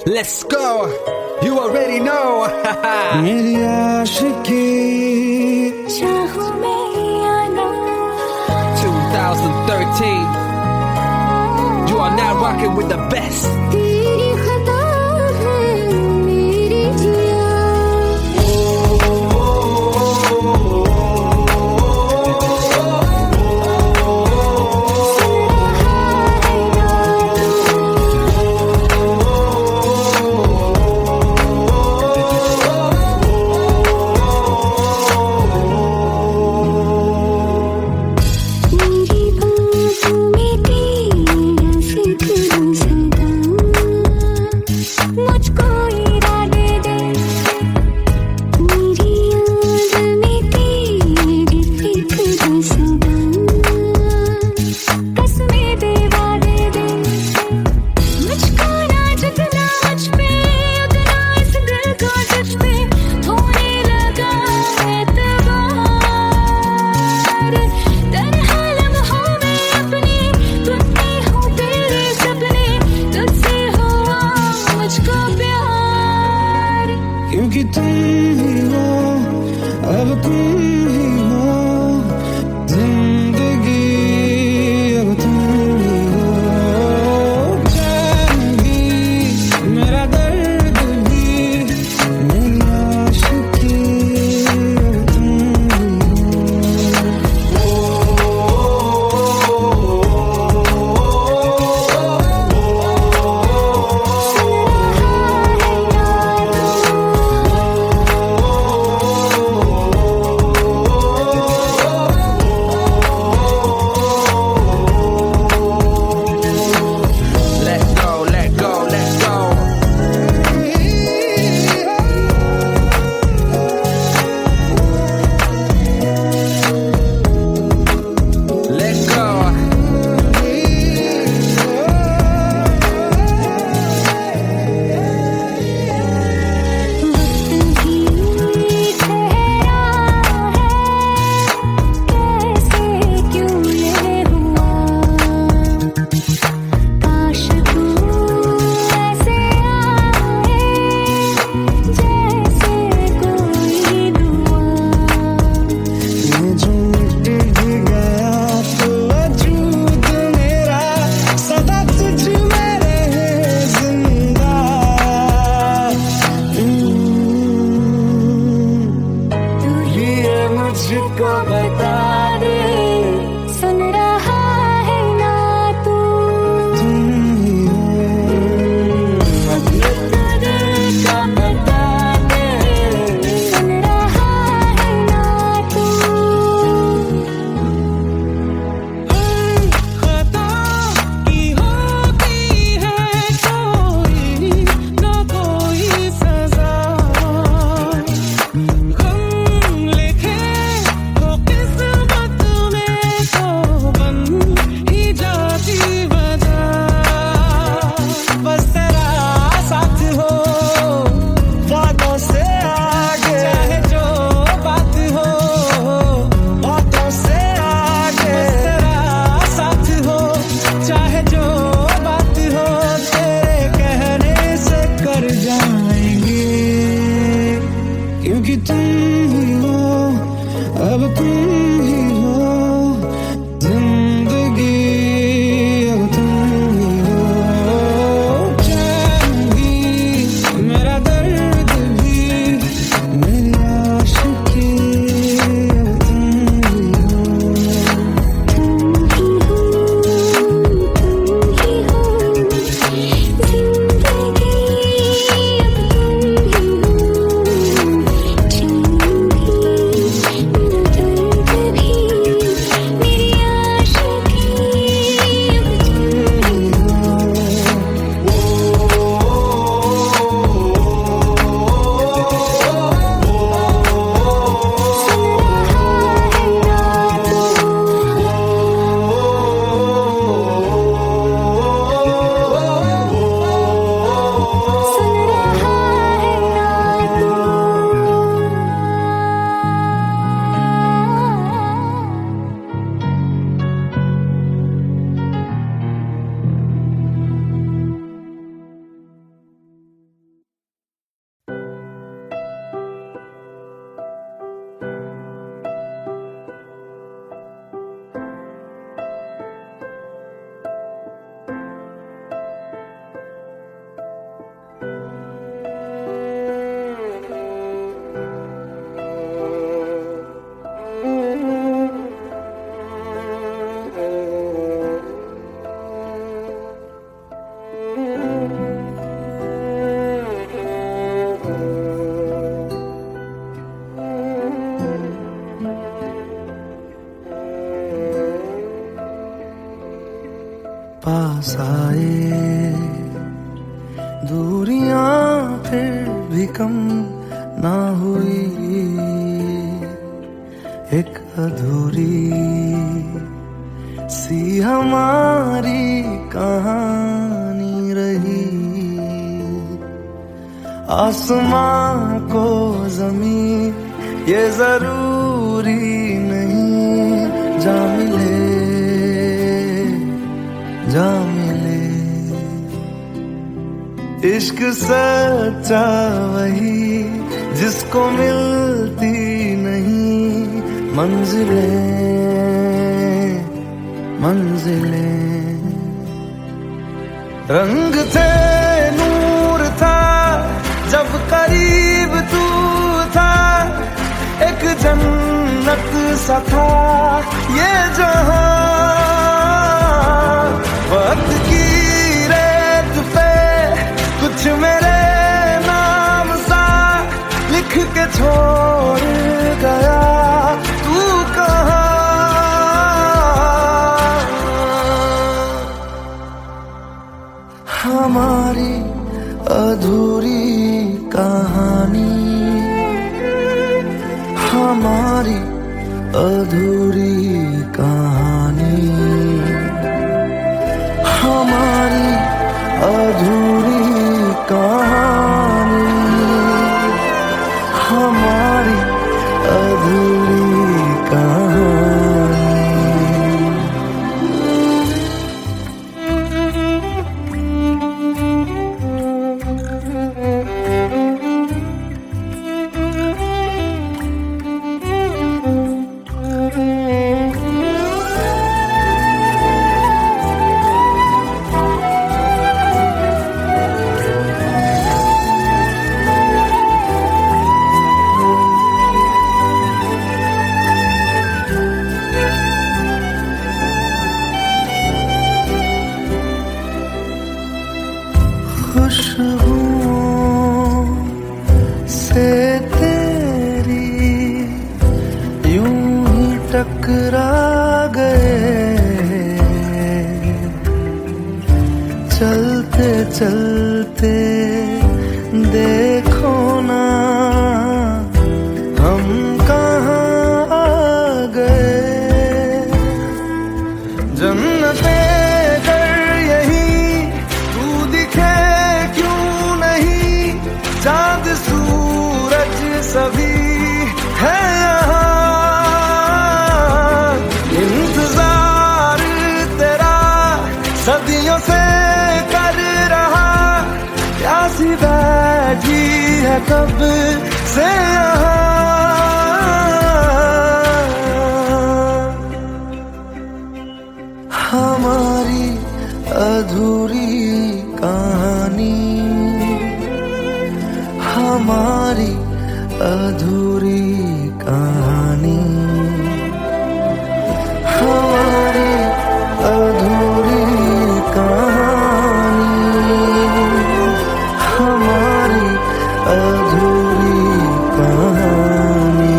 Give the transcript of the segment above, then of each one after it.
Let's go. You already know. मेरी आशिकी चाहूं मैं या ना 2013. You are now rocking with the best. तेरी खता है मेरी जिया मेरी बाहों में तेरा जिक्र सदा दूरियां फिर भी कम ना हुई, एक अधूरी सी हमारी कहानी रही। आसमां को जमीन ये जरूरी नहीं, जा मिले जा मिले। इश्क सच्चा वही जिसको मिलती नहीं मंजिलें मंजिलें। रंग थे नूर था जब करीब तू था, एक जन्नत सा था ये जहां। वक्त की रेत पे कुछ मेरे नाम सा लिख के छोड़ गया तू कहाँ। हमारी अधूरी कहानी, हमारी अधूरी कहानी, हमारी अधूरी कहानी, हमारी अधूरी कहानी। खुशबुओं से तेरी यूं ही टकरा गए, चलते चलते देखो ना हम कहाँ आ गए। जन्नते चांद सूरज सभी है यहाँ, इंतजार तेरा सदियों से कर रहा, प्यासी बैठी है कब से यहाँ। हमारी अधूरी कहानी, हमारी अधूरी कहानी, हमारी अधूरी कहानी, हमारी अधूरी कहानी।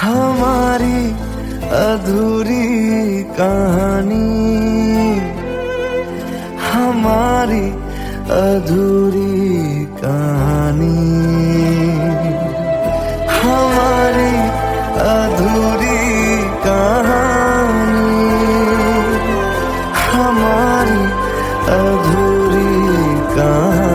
हमारी अधूरी कहानी, हमारी अधूरी कहानी, हमारी अधूरी कहानी, हमारी अधूरी कहानी।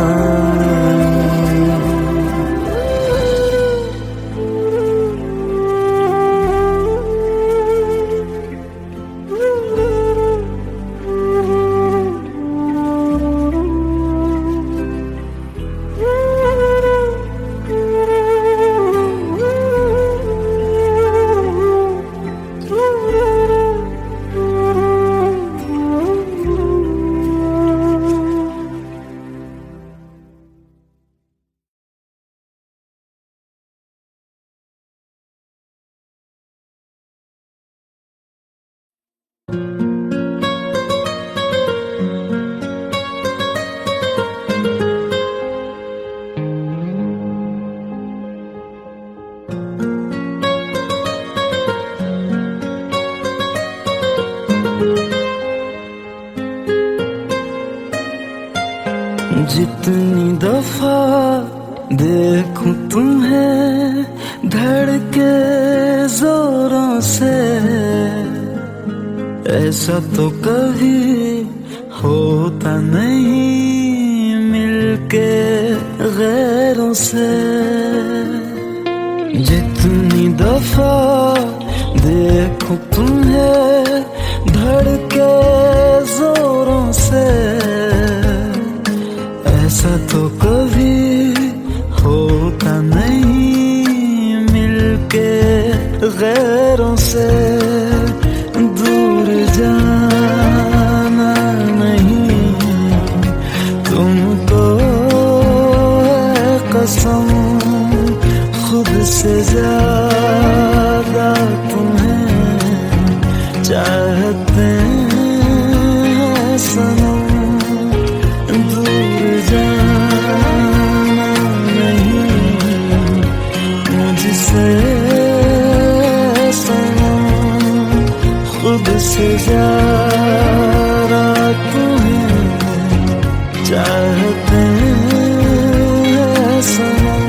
जितनी दफा देखूं तुम्हें धड़के जोरों से, ऐसा तो कभी होता नहीं मिलके गैरों से। जितनी दफा देखूं तुम्हें धड़के जोरों से, ऐसा तो कभी होता नहीं मिलके गैरों से। दूर जाना नहीं तुमको है कसम, खुद से ज्यादा तुम्हें चाहते हैं सनम। दूर जाना नहीं मुझसे सनम, खुद से ज्यादा तुम्हें चाहते हैं सनम।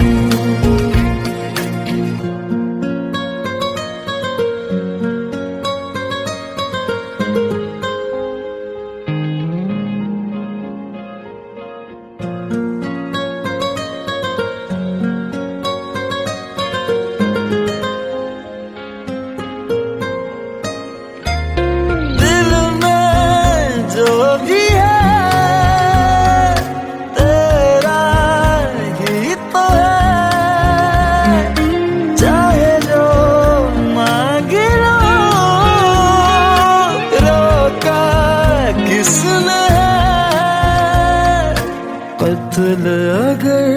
कत्ल अगर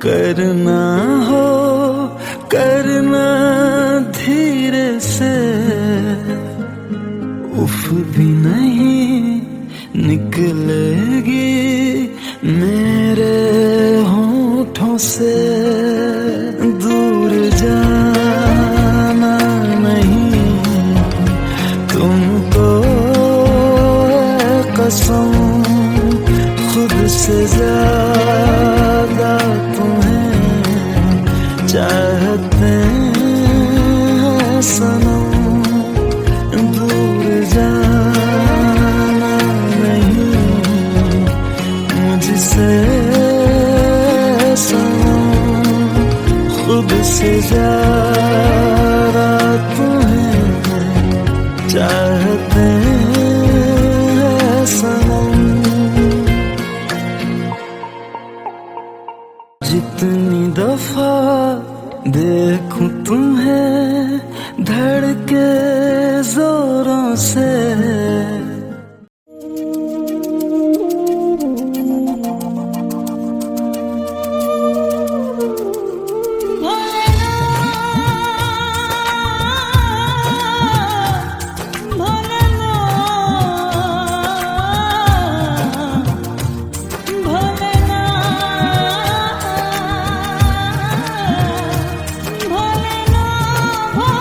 करना हो करना धीरे से, उफ भी नहीं निकलेगी मेरे होठों से। दूर जाना नहीं तुमको है कसम, खुद से ज्यादा तुम्हें चाहते हैं सनम। दूर जाना नहीं मुझसे सनम, खुद से ज्यादा तुम्हें चाहते हैं सनम। जितनी दफा देखूं तुम्हें धड़के जोरों से, भोलेनाथ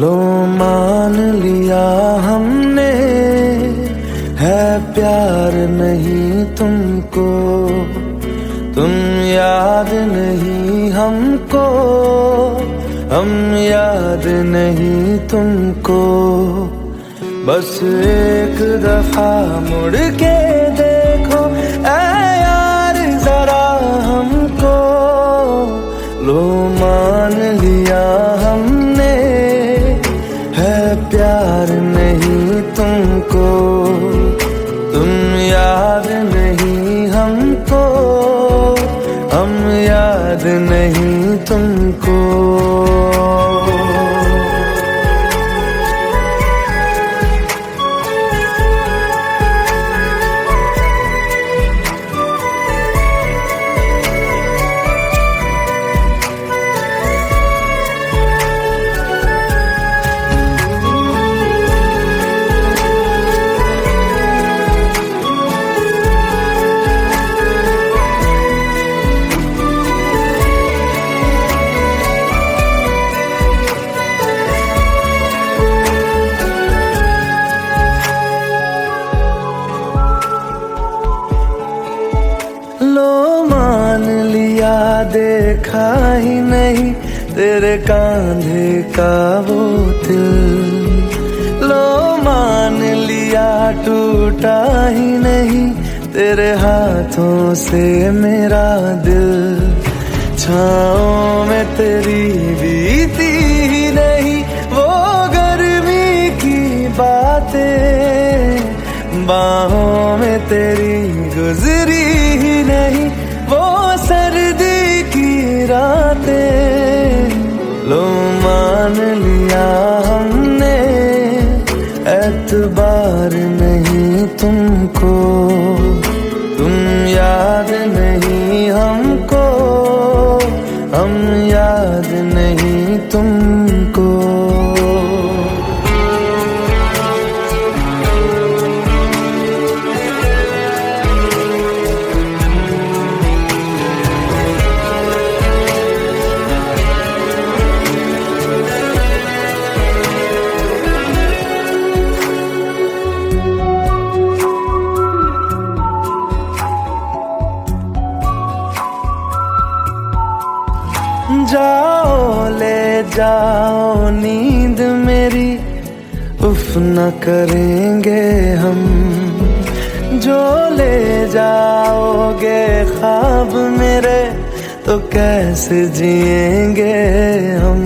लो मान लिया हमने, है प्यार नहीं तुमको, तुम याद नहीं हमको, हम याद नहीं तुमको। बस एक दफा मुड़ के देखो ऐ यार जरा हमको, लो मान लिया हमने, है प्यार नहीं तुमको, तुम याद नहीं हमको, हम याद नहीं तुमको। लो मान लिया देखा ही नहीं तेरे कांधे का वो दिल, लो मान लिया टूटा ही नहीं तेरे हाथों से मेरा दिल। छाँव में तेरी बीती ही नहीं वो गर्मी की बातें, बाहों में तेरी गुजरी ही नहीं वो सर्दी की रातें। लो मान लिया हमने, एतबार नहीं तुमको, तुम याद नहीं हमको, हम याद नहीं तुमको। जाओ ले जाओ नींद मेरी, उफ न करेंगे हम, जो ले जाओगे ख्वाब मेरे तो कैसे जिएंगे हम।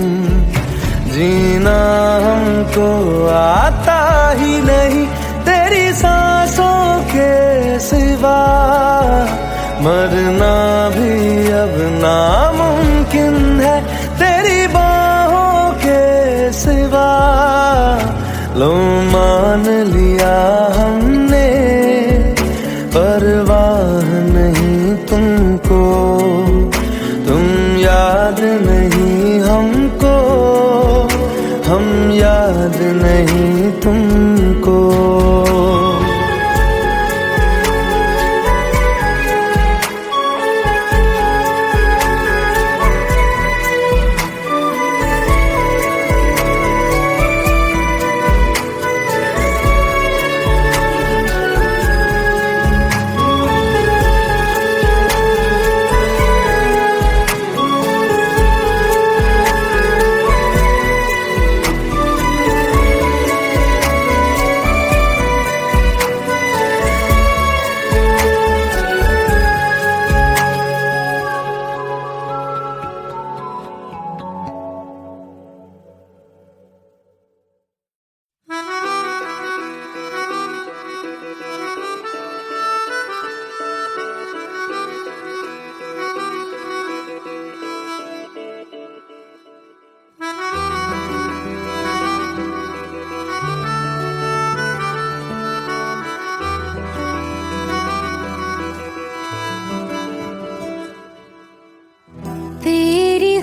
जीना हमको आता ही नहीं तेरी सांसों के सिवा, मरना भी अब नामुमकिन है तेरी बाहों के सिवा। लो मान लिया हमने, परवाह नहीं तुमको, तुम याद नहीं हमको, हम याद नहीं तुमको।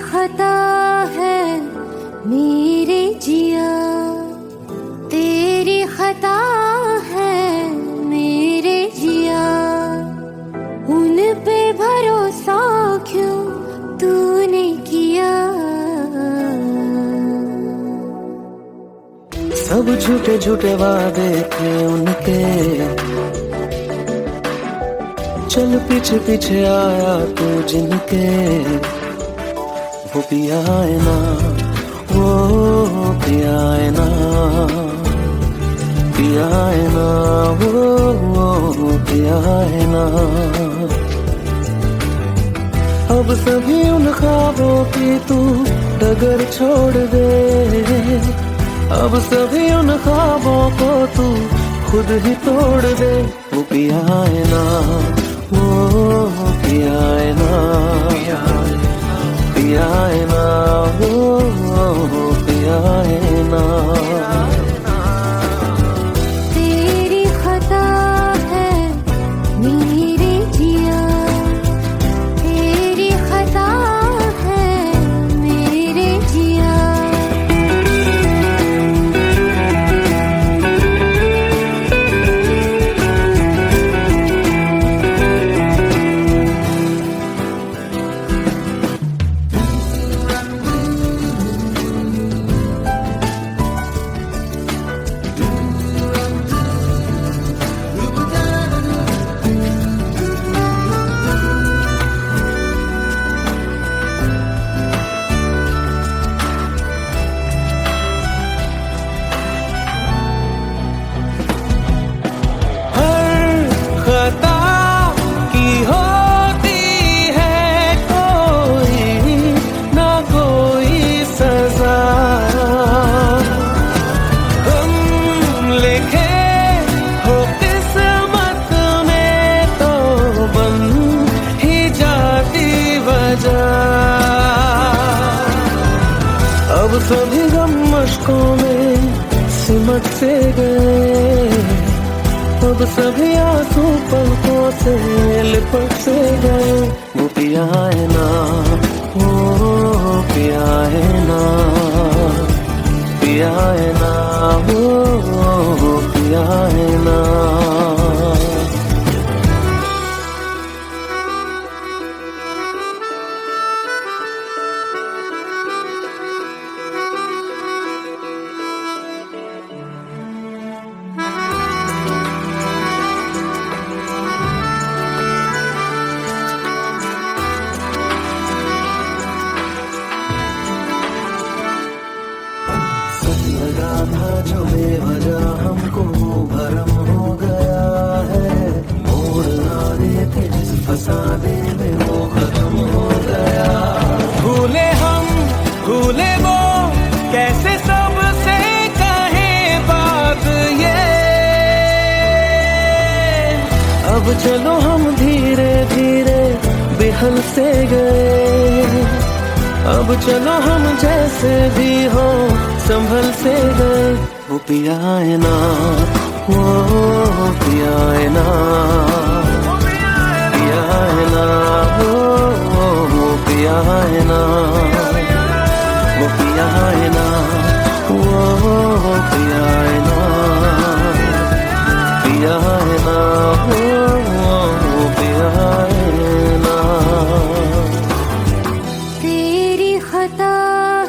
खता है मेरे जिया, तेरी खता है मेरे जिया, उन पे भरोसा क्यों तूने किया। झूठे झूठे वादे थे उनके, चल पीछे पीछे आया तू जिनके, वो पिया है ना, वो पिया है ना, पिया है ना, वो पिया है ना। अब सभी उन ख्वाबों की तू डगर छोड़ दे, अब सभी उन ख्वाबों को तू खुद ही तोड़ दे। वो पिया है ना, वो पिया है ना, पिया है ना, वो पिया है ना। तेरी खता है मेरे जिया, तेरी खता है मेरे जिया। अब सभी गम मशकों में सिमट से गए, अब सभी आंसू पलकों से लिपट से गए। वो पिया है ना, वो पिया है ना, पिया है ना, वो पिया है ना। लगा था जो बेवजह हमको भरम हो गया है, मोड़ आने थे जिस फसाने में वो खत्म हो गया। भूले हम भूले वो कैसे सबसे कहे बात ये, अब चलो हम धीरे धीरे बिहल से गए, अब चलो हम जैसे भी हो संभल से गए। वो पिया है ना, वो पिया है ना, पिया है ना, वो पिया है ना, वो पिया है ना, वो पिया है ना, पिया है ना, वो पिया है ना। तेरी खता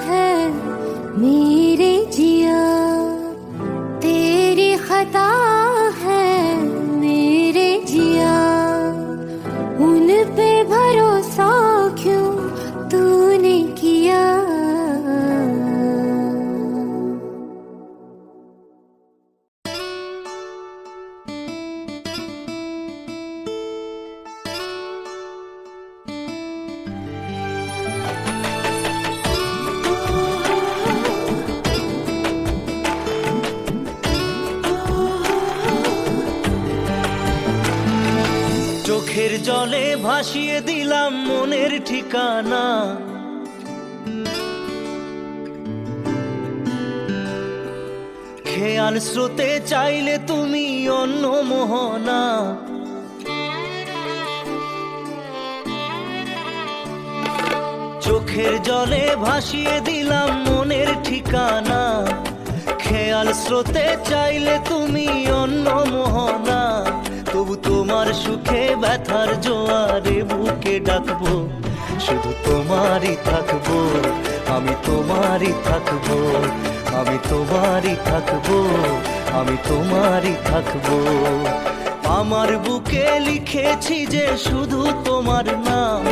है मेरे जिया, तेरी खता है मेरे जिया। उन पे भरोसा क्यों तूने किया। চোখের জলে ভাসিয়ে দিলাম মনের ঠিকানা, খেয়াল স্রোতে চাইলে তুমি অন্য মোহনা। চোখের জলে ভাসিয়ে দিলাম মনের ঠিকানা, খেয়াল স্রোতে চাইলে তুমি অন্য মোহনা। তবু তোমার সুখে ব্যথার জোয়ারে বুকে ডাকবো, শুধু তোমারই থাকবো, আমি তোমারই থাকবো, আমি তোমারই থাকবো, আমি তোমারই থাকবো। আমার বুকে লিখেছি যে শুধু তোমার নাম,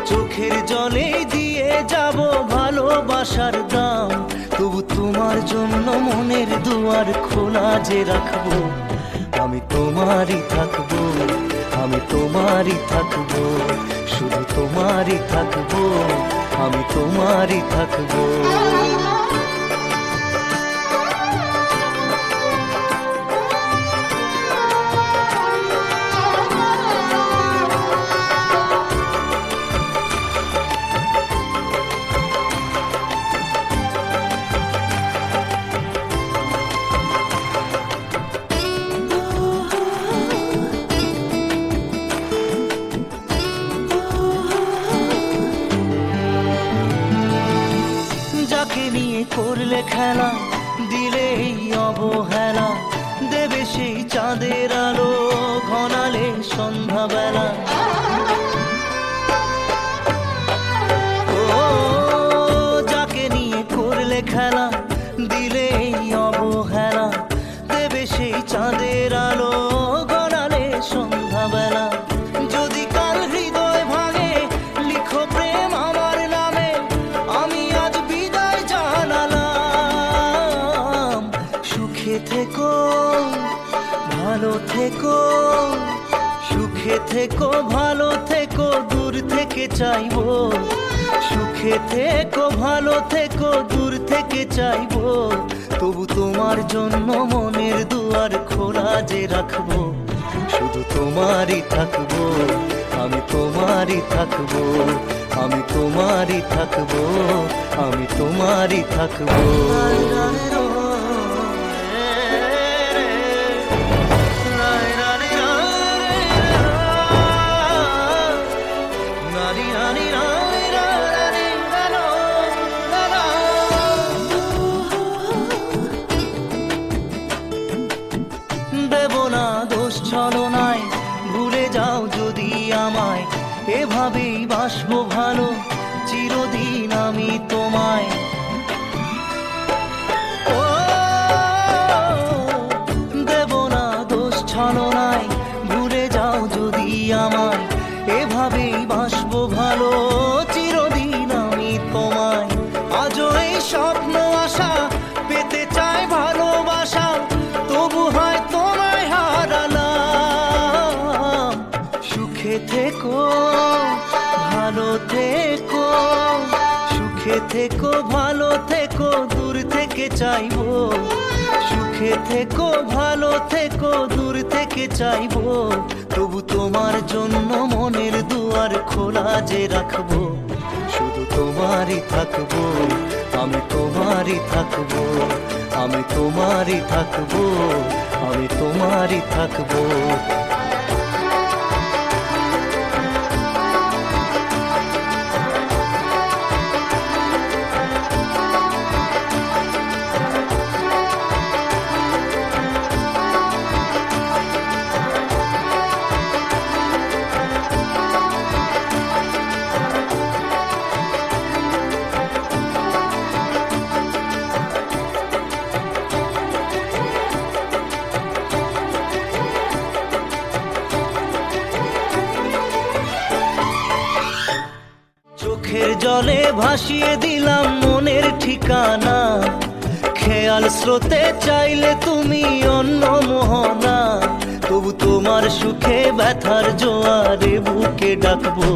চোখের জলে দিয়ে যাব ভালোবাসার দাম। তবু তোমার জন্য মনের দুয়ার খোলা যে রাখবো, আমি তোমারই থাকবো, আমি তোমারই থাকবো, শুধু তোমারই থাকবো, আমি তোমারই থাকবো। যাকে নিয়ে করলে খেলা, দিলে এই অবহেলা, দেবে সেই চাঁদের আলো ঘনালে সন্ধ্যাবেলা। ও যাকে নিয়ে করলে খেলা, দিলে এই অবহেলা, দেবে সেই চাঁদের আলো ঘনালে সন্ধ্যাবেলা। যদি কাল হৃদয় ভাঙে, লিখো প্রেম আমার নামে, আমি আজ বিদায় জানালাম। সুখে থেকো, ভালো থেকো, সুখে থেকো, ভালো থেকো, দূর থেকে চাইবো। সুখে থেকো, ভালো থেকো, দূর থেকে চাইবো। তবু তোমার জন্য মনের দুয়ার খোলা যে রাখবো, শুধু তোমারই থাকবো, আমি তোমারই থাকবো, আমি তোমারই থাকবো, আমি তোমারই থাকবো। দেব না দোষ ছলনায়, ভুলে যাও যদি আমায়, এভাবেই বাসবো ভালো চিরদিন আমি তোমায়। ও দেব না দোষ ছলনায়, ভুলে যাও যদি আমায়, এভাবেই বাসবো ভালো চিরদিন আমি তোমায়। আজও এই স্বপ্ন আশা পেতে চাই ভালোবাসা, তবু হয় তোমায় হারালাম। সুখে থেকো, ভালো থেকো, সুখে থেকো, ভালো থেকো, দূর থেকে চাইবো। সুখে থেকো, ভালো থেকো, দূর থেকে চাইবো। তবু তোমার জন্য মনের দুয়ার খোলা যে রাখবো, শুধু তোমারই থাকবো, আমি তোমারই থাকবো, আমি তোমারই থাকবো, আমি তোমারই থাকবো। চোখের জলে ভাসিয়ে দিলাম মনের ঠিকানা, খেয়াল স্রোতে চাইলে তুমি অন্য মোহনা। তবু তোমার সুখে ব্যথার জোয়ারে বুকে ডাকবো,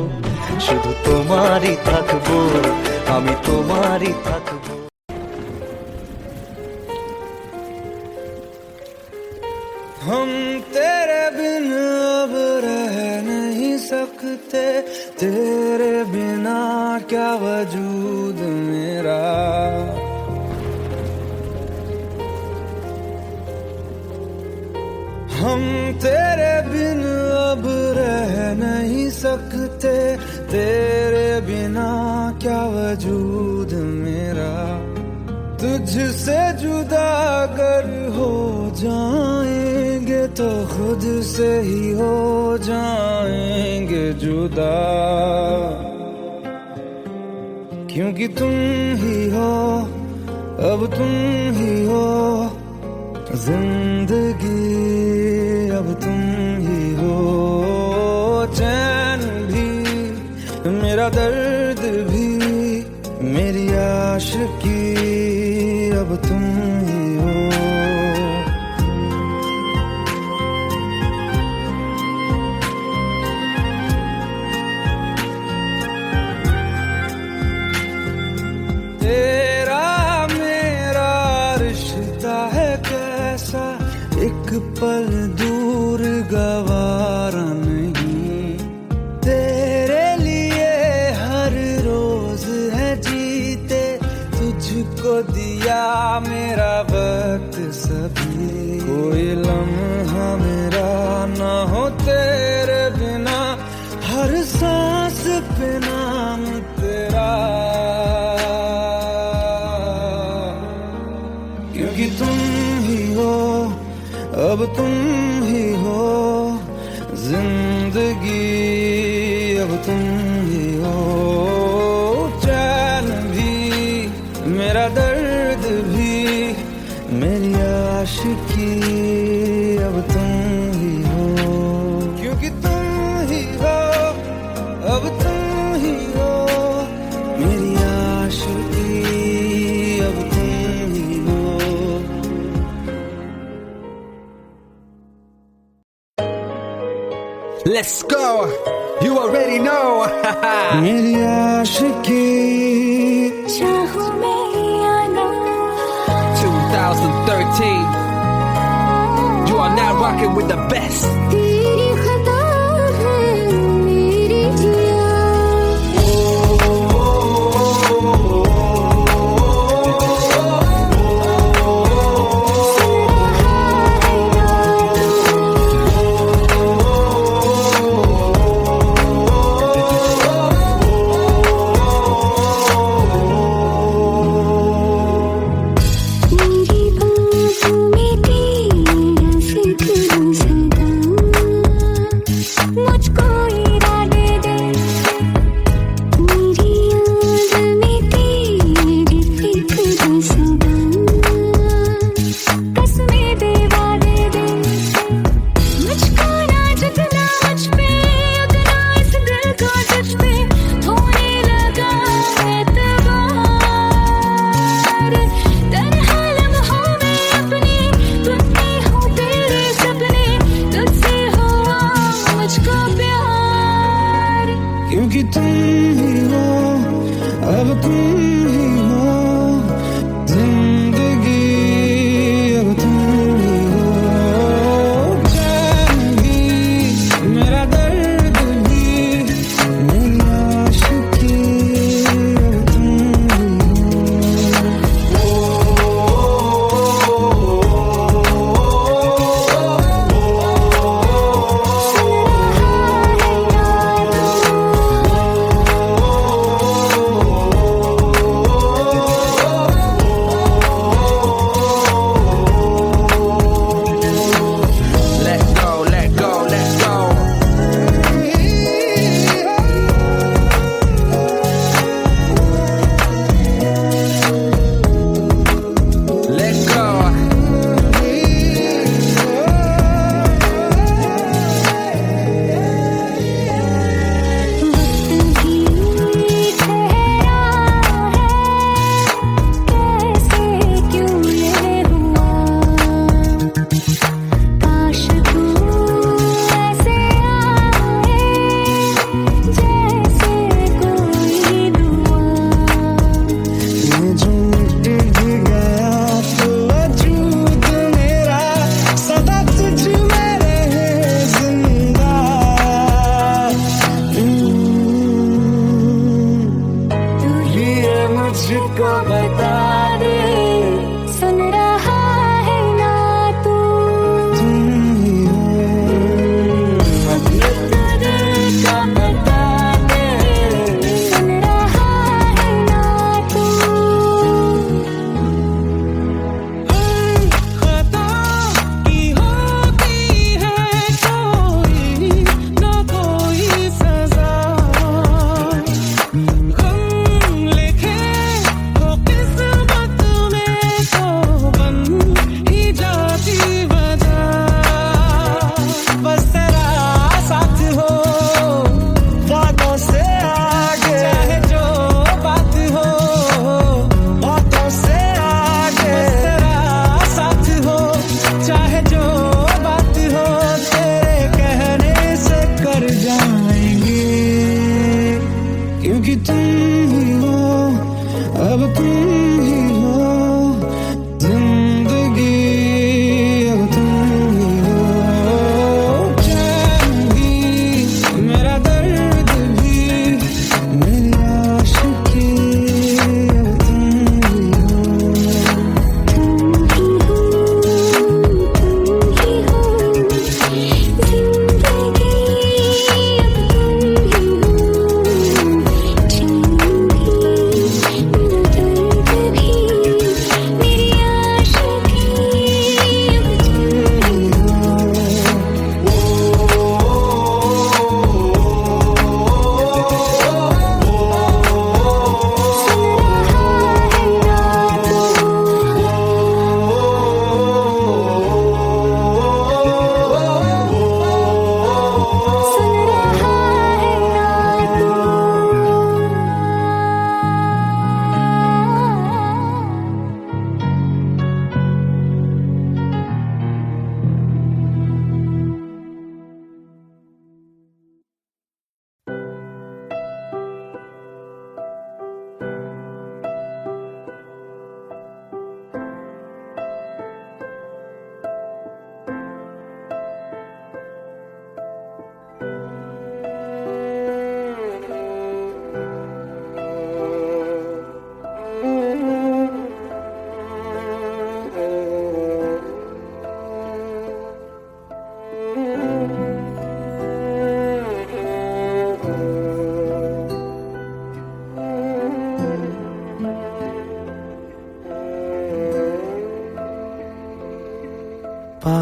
শুধু তোমারই থাকবো, আমি তোমারই থাকবো। हम तेरे बिन अब रह नहीं सकते, तेरे बिना क्या वजूद मेरा। हम तेरे बिन अब रह नहीं सकते, तेरे बिना क्या वजूद मेरा। तुझसे जुदा अगर हो जाएंगे तो खुद से ही हो जाएंगे जुदा, क्योंकि तुम ही हो अब तुम ही हो जिंदगी, अब तुम ही हो चैन भी, मेरा दर्द भी, मेरी आशिकी, अब तुम ही हो। तेरा मेरा रिश्ता है कैसा, एक पल दूर गवारा नहीं, तेरे लिए हर रोज है जीते, तुझको दिया मेरा वक्त सभी, कोई लम्हा मेरा ना हो तेरे बिना, हर सांस पे नाम तेरा, क्योंकि तुम ही हो, अब तुम ही हो जिंदगी, अब तुम ही हो चैन भी, मेरा दर्द भी, मेरी आशिकी, अब तुम ही हो, क्योंकि तुम ही हो, अब तुम ही हो मेरी आशिकी, अब तुम ही हो। Let's go. You already know. मेरी आशिकी, चाहूं मैं या ना, 2013. You are now rocking with the best. तेरी खता है मेरी जिया, मेरी बाहों में तेरा जिक्र सदा,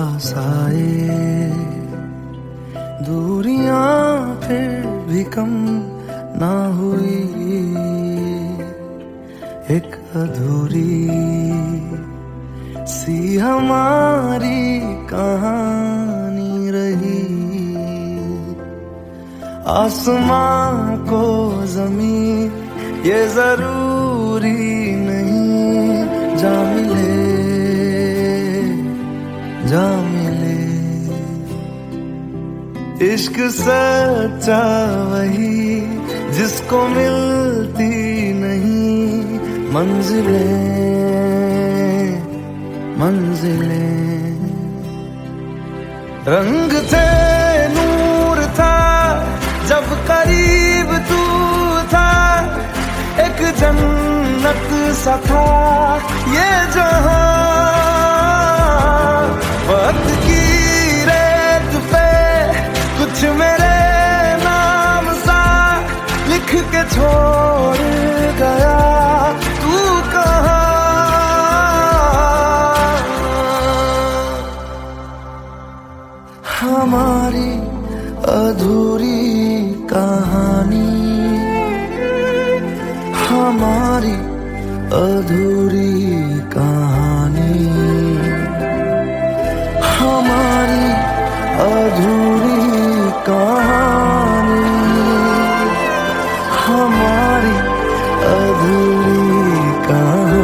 पास आए, दूरियां फिर भी कम ना हुई, एक अधूरी सी हमारी कहानी रही। आसमां को जमीन ये जरूरी नहीं, जा मिले जा मिले। इश्क सच्चा वही जिसको मिलती नहीं मंजिलें मंजिलें। रंग थे नूर था जब करीब तू था, एक जन्नत सा था ये जहां। वक्त की रेत पे कुछ मेरे नाम सा लिख के छोड़ गया, तू कहाँ? हमारी अधूरी कहानी, हमारी अधूरी कहानी, हमारी अधूरी कहानी, हमारी अधूरी कहानी।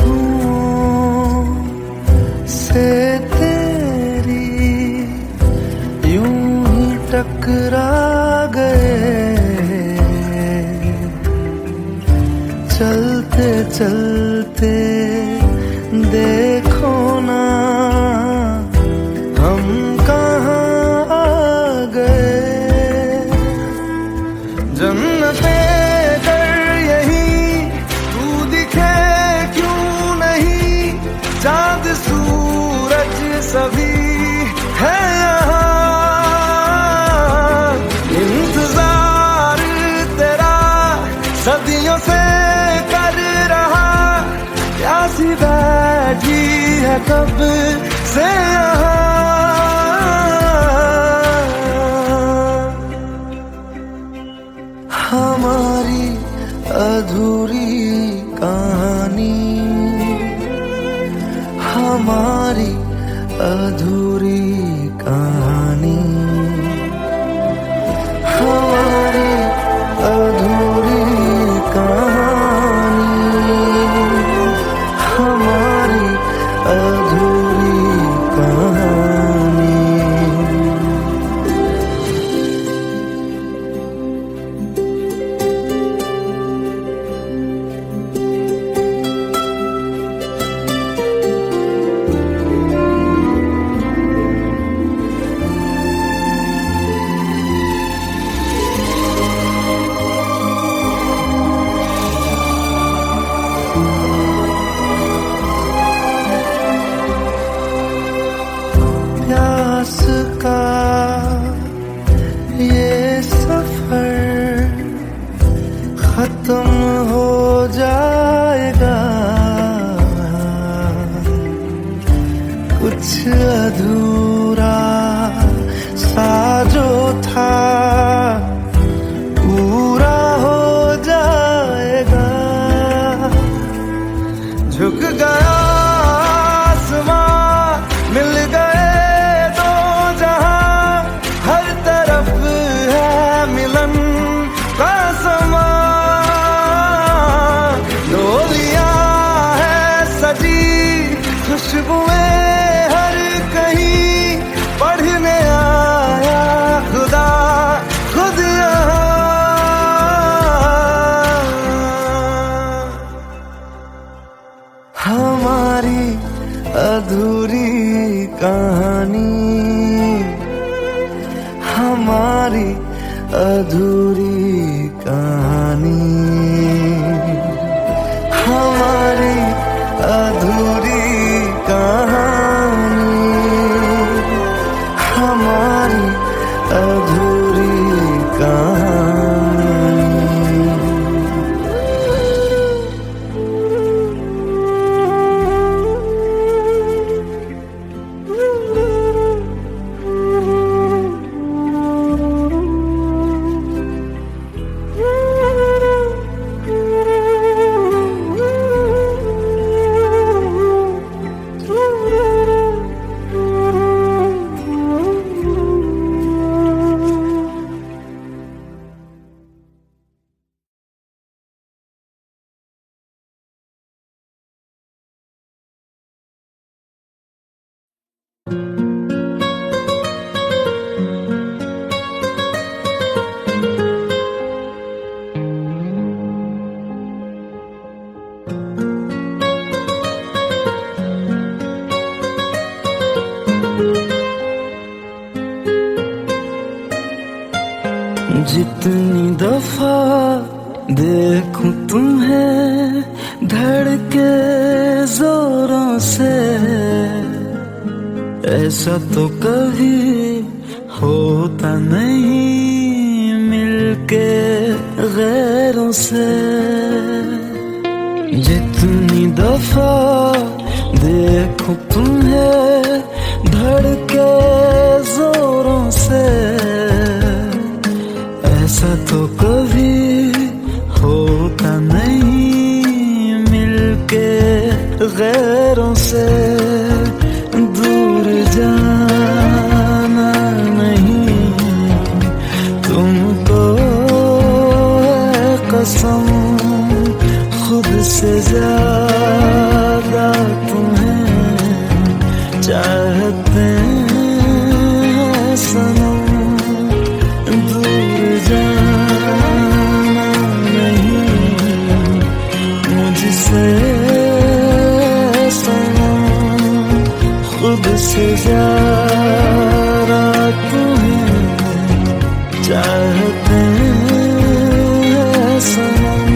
खुशबुओं से तेरी यूं ही टकरा गए, चलते चलते देखो ना हम कहाँ आ गए। जन्नते चाँद सूरज सभी है यहाँ, इंतजार तेरा सदियों से कर रहा, प्यासी बैठी है कब से यहाँ। हमारी अधूरी कहानी, हमारी अधूरी कहानी, हमारी अधूरी कहानी, हमारी अधूरी कहानी। प्यास का ये सफर खत्म हो जाएगा, कुछ अधूरा सा जो था पूरा हो जाएगा। झुक गया आसमां, मिल गए दो जहां, हर तरफ है मिलन का समा। डोलियां है सजी खुशबुएं हर कहीं, जितनी दफा देखूं तुम्हें धड़के जोरों से, ऐसा तो कभी होता नहीं मिलके गैरों से। जितनी दफा देखूं तुम्हें धड़के जोरों से, ऐसा तो कभी होता नहीं मिलके गैरों से। दूर जाना नहीं तुमको है कसम, खुद से ज्यादा तुम्हें चाहते हैं सनम। दूर जाना नहीं मुझसे सनम, खुद से ज्यादा तुम्हें चाहते हैं सनम।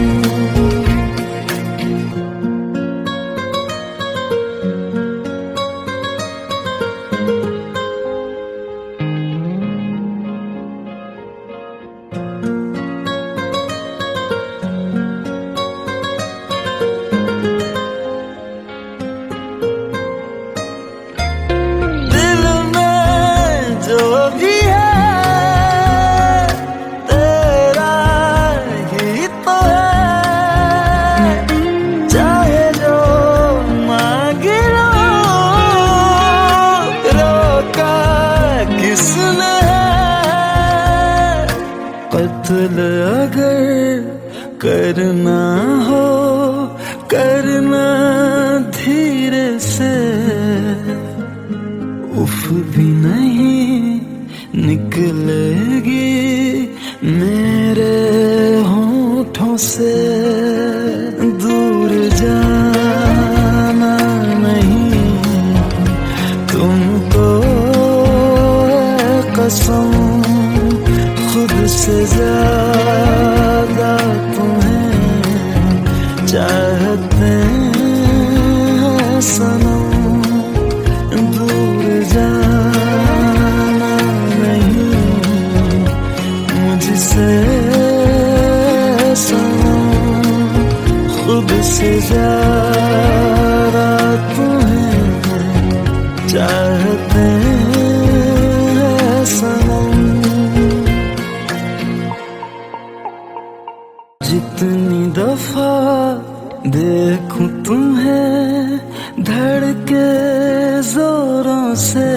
कत्ल अगर करना हो करना धीरे से, उफ भी नहीं निकलेगी मेरे होठों से। दूर जाना नहीं तुमको है कसम, खुद से ज्यादा तुम्हें चाहते हैं सनम। दूर जाना नहीं मुझसे सनम, खुद से ज्यादा तुम्हें चाहते हैं सनम। जितनी दफा देखूं तुम्हें धड़के जोरों से,